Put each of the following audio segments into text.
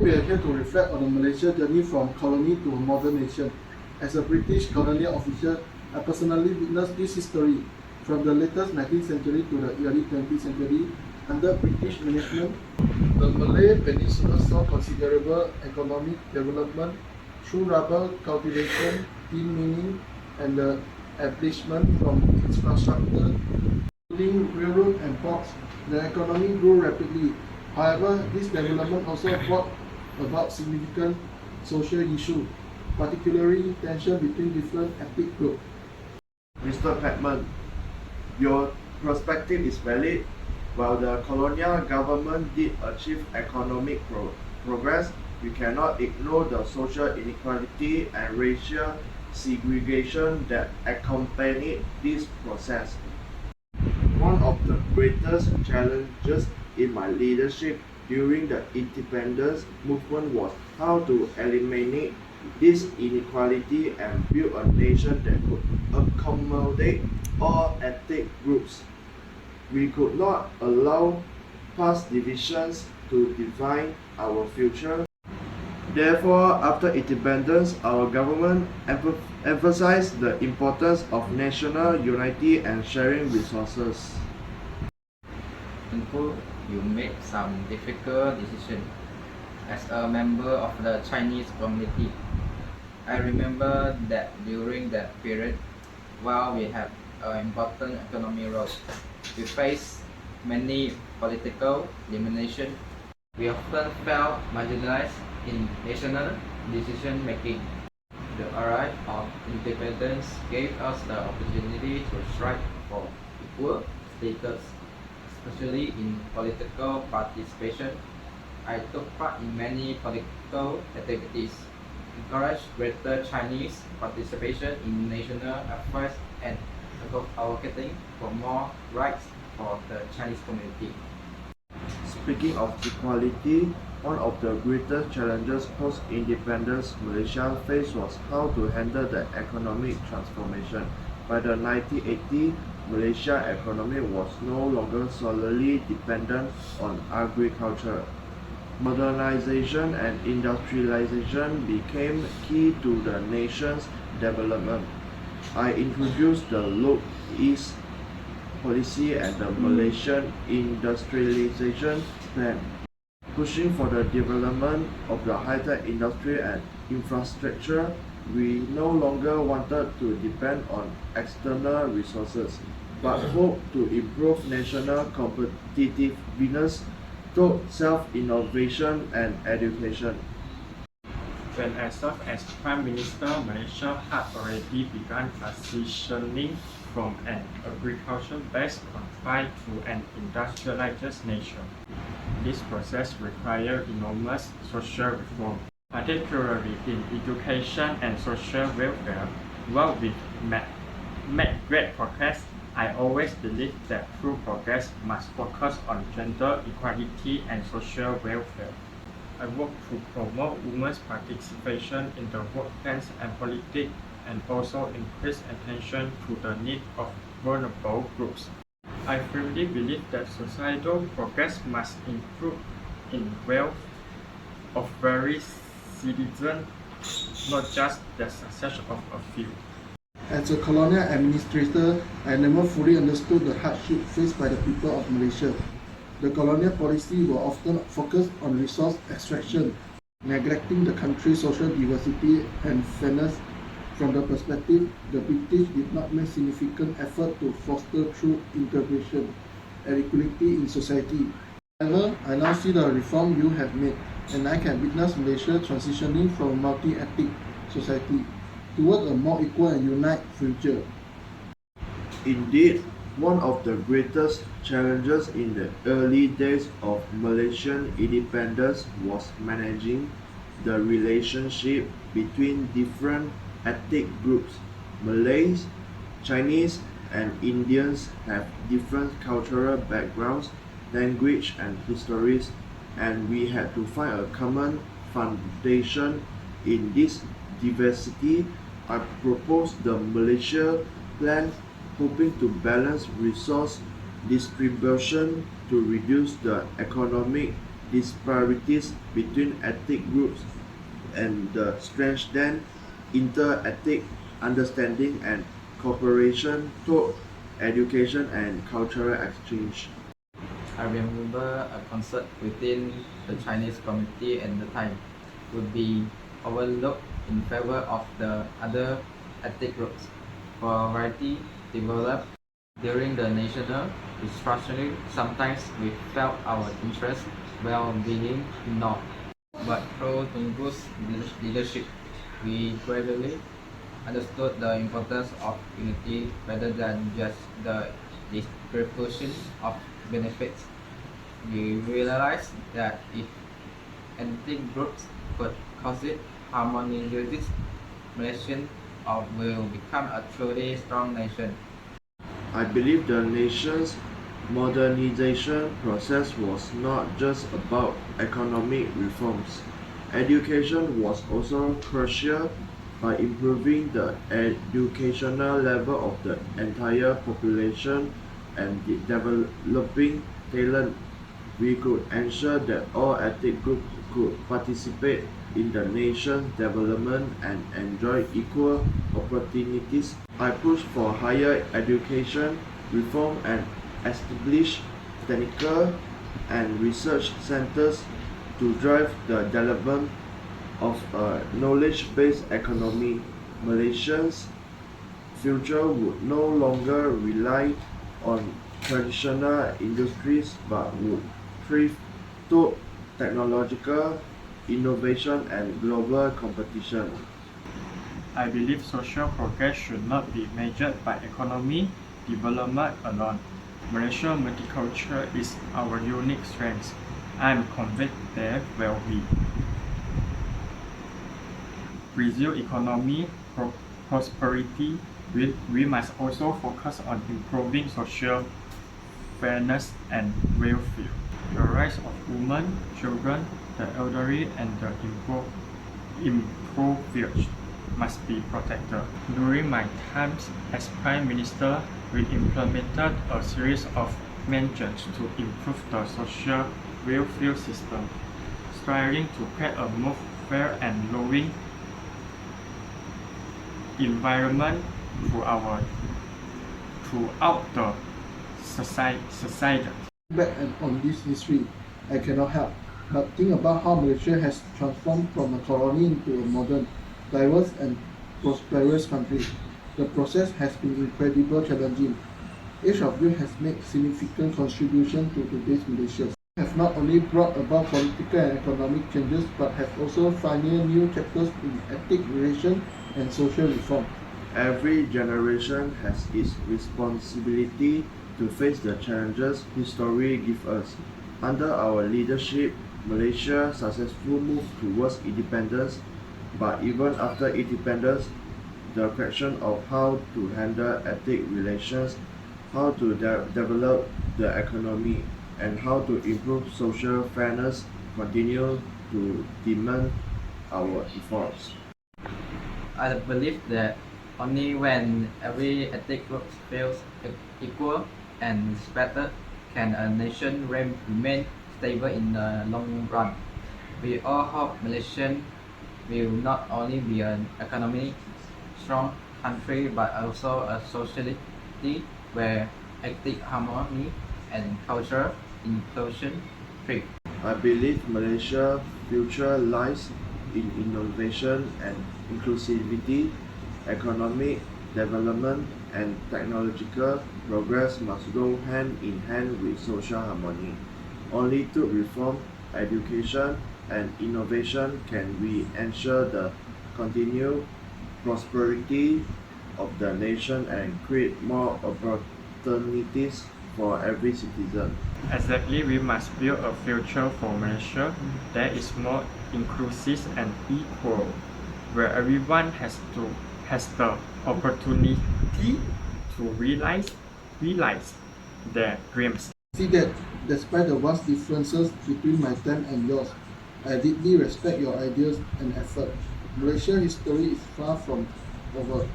We are here to reflect on the Malaysia journey from colony to modern nation. As a British colonial officer, I personally witnessed this history from the latest 19th century to the early 20th century. Under British management, the Malay Peninsula saw considerable economic development through rubber cultivation, tin mining, and the establishment from infrastructure, including railroad and ports. The economy grew rapidly. However, this development also brought about significant social issues, particularly tension between different ethnic groups. Mr. Padman, your perspective is valid. While the colonial government did achieve economic progress, we cannot ignore the social inequality and racial segregation that accompanied this process. One of the greatest challenges in my leadership during the independence movement was how to eliminate this inequality and build a nation that could accommodate all ethnic groups. We could not allow past divisions to define our future. Therefore, after independence, our government emphasized the importance of national unity and sharing resources. You made some difficult decisions as a member of the Chinese community. I remember that during that period, while we had an important economic role, we faced many political eliminations. We often felt marginalized in national decision making. The arrival of independence gave us the opportunity to strive for equal status, especially in political participation. I took part in many political activities, encouraged greater Chinese participation in national affairs, and advocating for more rights for the Chinese community. Speaking of equality, one of the greatest challenges post-independence Malaysia faced was how to handle the economic transformation. By the 1980s, Malaysia's economy was no longer solely dependent on agriculture. Modernization and industrialization became key to the nation's development. I introduced the Look East policy and the Malaysian industrialization plan, pushing for the development of the high-tech industry and infrastructure. We no longer wanted to depend on external resources, but hoped to improve national competitiveness through self-innovation and education. When I served as Prime Minister, Malaysia had already begun transitioning from an agriculture-based country to an industrialized nation. This process required enormous social reform, particularly in education and social welfare. While we made great progress, I always believed that true progress must focus on gender equality and social welfare. I work to promote women's participation in the workplace and politics, and also increase attention to the needs of vulnerable groups. I firmly believe that societal progress must improve in wealth of various citizens, not just the success of a few. As a colonial administrator, I never fully understood the hardship faced by the people of Malaysia. The colonial policy were often focused on resource extraction, neglecting the country's social diversity and fairness. From the perspective, the British did not make significant effort to foster true integration and equality in society. However, I now see the reform you have made, and I can witness Malaysia transitioning from a multi-ethnic society toward a more equal and united future. Indeed, one of the greatest challenges in the early days of Malaysian independence was managing the relationship between different ethnic groups. Malays, Chinese, and Indians have different cultural backgrounds, language, and histories, and we had to find a common foundation in this diversity. I proposed the Malaysia Plan, hoping to balance resource distribution to reduce the economic disparities between ethnic groups and strengthen inter-ethnic understanding and cooperation through education and cultural exchange. I remember a concert within the Chinese community at the time would be overlooked in favor of the other ethnic groups. Variety developed during the national restructuring. Sometimes we felt our interests well being ignored. But through Tungu's leadership, we gradually understood the importance of unity rather than just the distribution of benefits. We realized that if ethnic groups could coexist harmoniously, Malaysian will become a truly strong nation. I believe the nation's modernization process was not just about economic reforms. Education was also crucial. By improving the educational level of the entire population and developing talent, we could ensure that all ethnic groups could participate in the nation's development and enjoy equal opportunities. I pushed for higher education reform and established technical and research centers to drive the development of a knowledge-based economy. Malaysia's future would no longer rely on traditional industries but would thrive through technological innovation and global competition. I believe social progress should not be measured by economic development alone. Malaysian multicultural is our unique strength. I am convinced that while we pursue economic prosperity, we must also focus on improving social fairness and welfare. The rights of women, children, the elderly, and the impoverished must be protected. During my time as Prime Minister, we implemented a series of measures to improve the social welfare system, striving to create a more fair and loving environment throughout the society. Back on this history, I cannot help but think about how Malaysia has transformed from a colony into a modern, diverse and prosperous country. The process has been incredibly challenging. Each of you has made significant contribution to today's Malaysia. You have not only brought about political and economic changes but have also pioneered new chapters in ethnic relations and social reform. Every generation has its responsibility to face the challenges history gives us. Under our leadership, Malaysia successfully moved towards independence, but even after independence, the question of how to handle ethnic relations, how to develop the economy, and how to improve social fairness continue to demand our efforts. I believe that only when every ethnic group feels equal and respected can a nation remain stable in the long run. We all hope Malaysia will not only be an economically strong country but also a society where ethnic harmony and cultural inclusion thrive. I believe Malaysia's future lies in innovation and inclusivity. Economic development and technological progress must go hand in hand with social harmony. Only through reform, education, and innovation can we ensure the continued prosperity of the nation and create more opportunities for every citizen. Exactly, we must build a future for Malaysia that is more inclusive and equal, where everyone has the opportunity to realize their dreams. See that, despite the vast differences between my time and yours, I deeply respect your ideas and effort. Malaysia's history is far from over.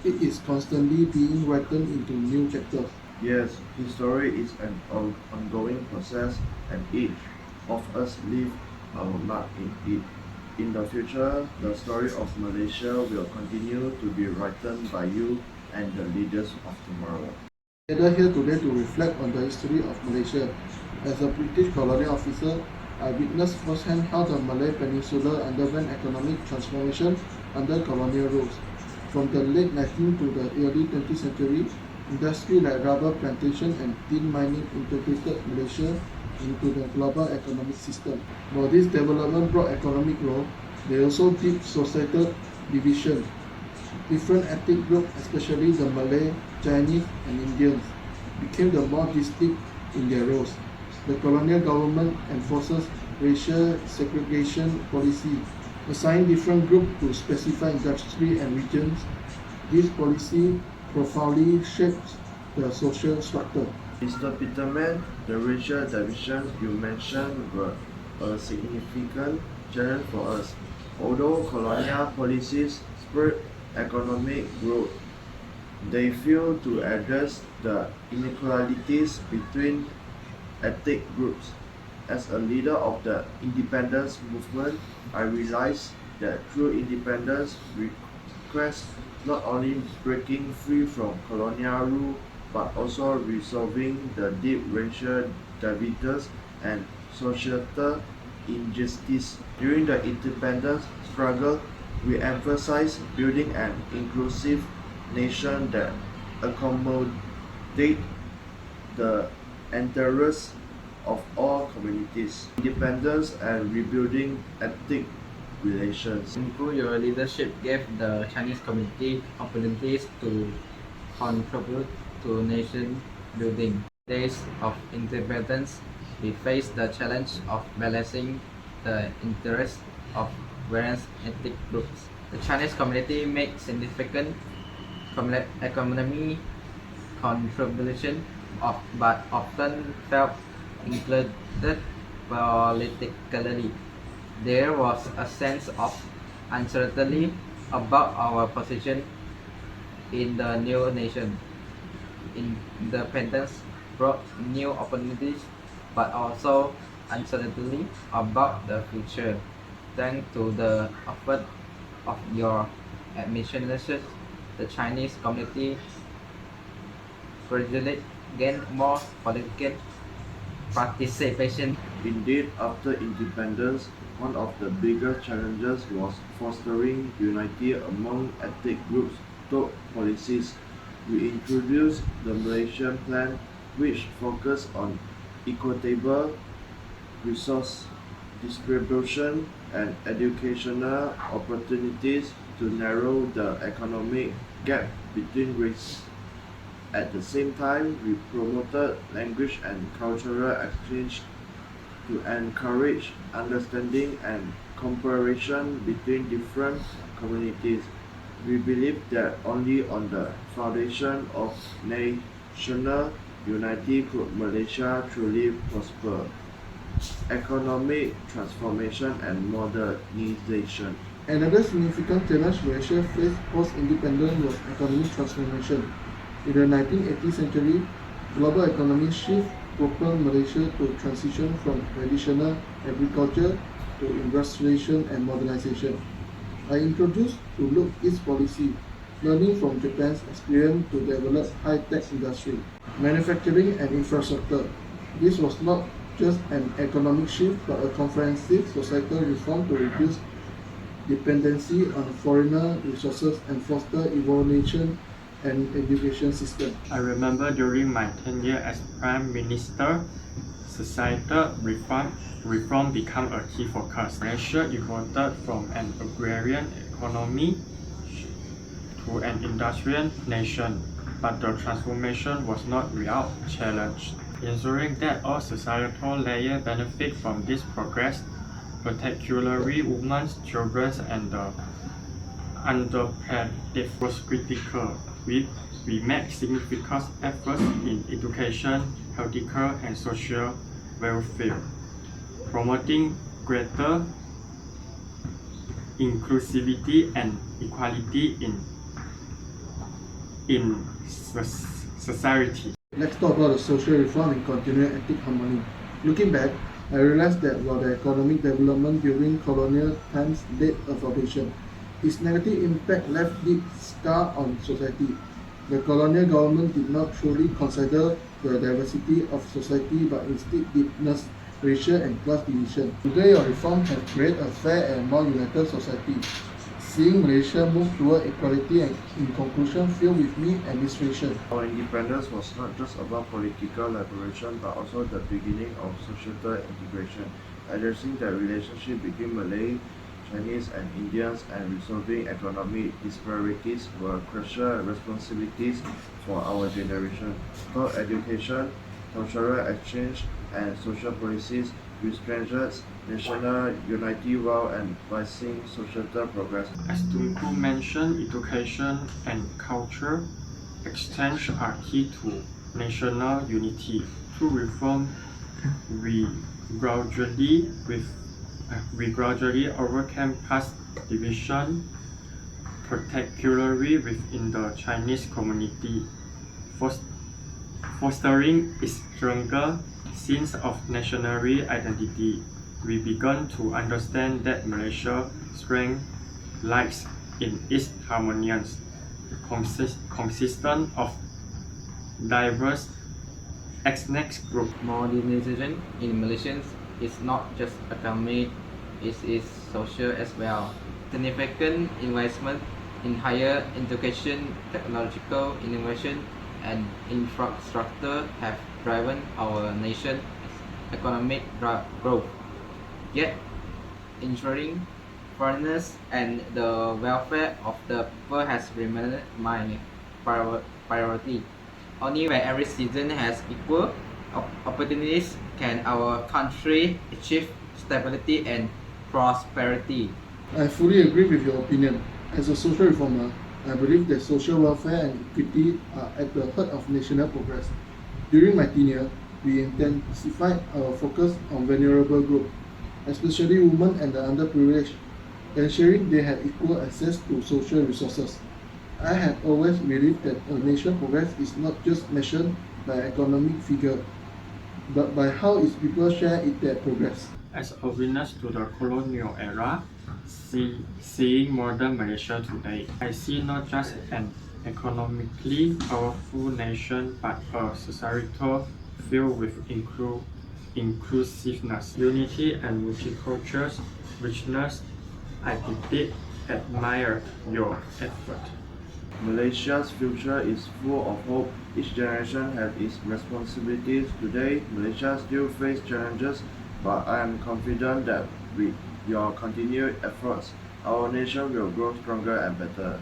It is constantly being written into new chapters. Yes, history is an ongoing process and each of us leave our mark in it. In the future, the story of Malaysia will continue to be written by you and the leaders of tomorrow. Gathered here today to reflect on the history of Malaysia. As a British colonial officer, I witnessed firsthand how the Malay Peninsula underwent economic transformation under colonial rules. From the late 19th to the early 20th century, industry like rubber plantation and tin mining integrated Malaysia into the global economic system. While this development brought economic growth, they also deep societal division. Different ethnic groups, especially the Malay, Chinese, and Indians, became the more distinct in their roles. The colonial government enforces racial segregation policy, assigning different groups to specified industry and regions. This policy profoundly shapes the social structure. Mr. Peterman, the racial divisions you mentioned were a significant challenge for us. Although colonial policies spurred economic growth, they failed to address the inequalities between ethnic groups. As a leader of the independence movement, I realized that true independence requires not only breaking free from colonial rule but also resolving the deep racial divisions and societal injustice. During the independence struggle, we emphasized building an inclusive nation that accommodates the interests of all communities, independence and rebuilding ethnic relations. Through your leadership gave the Chinese community opportunities to contribute to nation building. Days of independence, we faced the challenge of balancing the interests of various ethnic groups. The Chinese community made significant economic contribution but often felt included politically. There was a sense of uncertainty about our position in the new nation. Independence brought new opportunities but also uncertainty about the future. Thanks to the effort of your administration, the Chinese community gradually gained more political participation. Indeed, after independence, one of the biggest challenges was fostering unity among ethnic groups through policies. We introduced the Malaysian Plan, which focused on equitable resource distribution and educational opportunities to narrow the economic gap between races. At the same time, we promoted language and cultural exchange to encourage understanding and cooperation between different communities. We believe that only on the foundation of national unity could Malaysia truly prosper. Economic transformation and modernization. Another significant challenge Malaysia faced post-independence was economic transformation. In the 1980th century, global economic shift propelled Malaysia to transition from traditional agriculture to industrialization and modernization. I introduced to Look East policy, learning from Japan's experience to develop high-tech industry, manufacturing and infrastructure. This was not just an economic shift but a comprehensive societal reform to reduce dependency on foreigner resources and foster innovation and education system. I remember during my tenure as Prime Minister, societal reform became a key focus. Malaysia evolved from an agrarian economy to an industrial nation, but the transformation was not without challenge. Ensuring that all societal layers benefit from this progress, particularly women, children, and the underprivileged, was critical. We made significant efforts in education, healthcare, and social welfare, promoting greater inclusivity and equality in society. Let's talk about the social reform and continuing ethnic harmony. Looking back, I realized that while the economic development during colonial times laid a foundation, its negative impact left deep scar on society. The colonial government did not truly consider the diversity of society but instead witnessed racial and class division. Today, your reform has created a fair and more united society. Seeing Malaysia move toward equality and, in conclusion, filled with me administration. Our independence was not just about political liberation but also the beginning of societal integration, addressing the relationship between Malay, Chinese and Indians and resolving economic disparities were crucial responsibilities for our generation. Through education, cultural exchange and social policies, we strengthened national unity while advancing societal progress. As Tunku mentioned, education and culture exchange are key to national unity. Through reform, we gradually overcame past division, particularly within the Chinese community, fostering a stronger sense of national identity. We began to understand that Malaysia's strength lies in its harmonious, consistent of diverse ethnic groups. Modernization in Malaysia is not just economic, it is social as well. Significant investment in higher education, technological innovation, and infrastructure have driven our nation's economic growth. Yet, ensuring fairness and the welfare of the people has remained my priority. Only when every citizen has equal opportunities can our country achieve stability and prosperity. I fully agree with your opinion. As a social reformer, I believe that social welfare and equity are at the heart of national progress. During my tenure, we intensified our focus on vulnerable groups, especially women and the underprivileged, ensuring they had equal access to social resources. I have always believed that a nation's progress is not just measured by economic figure, but by how its people share in that progress. As a witness to the colonial era, seeing modern Malaysia today, I see not just an economically powerful nation but a societal filled with inclusiveness, unity and multicultural richness. I deeply admire your effort. Malaysia's future is full of hope. Each generation has its responsibilities. Today, Malaysia still faces challenges, but I am confident that with your continued efforts, our nation will grow stronger and better.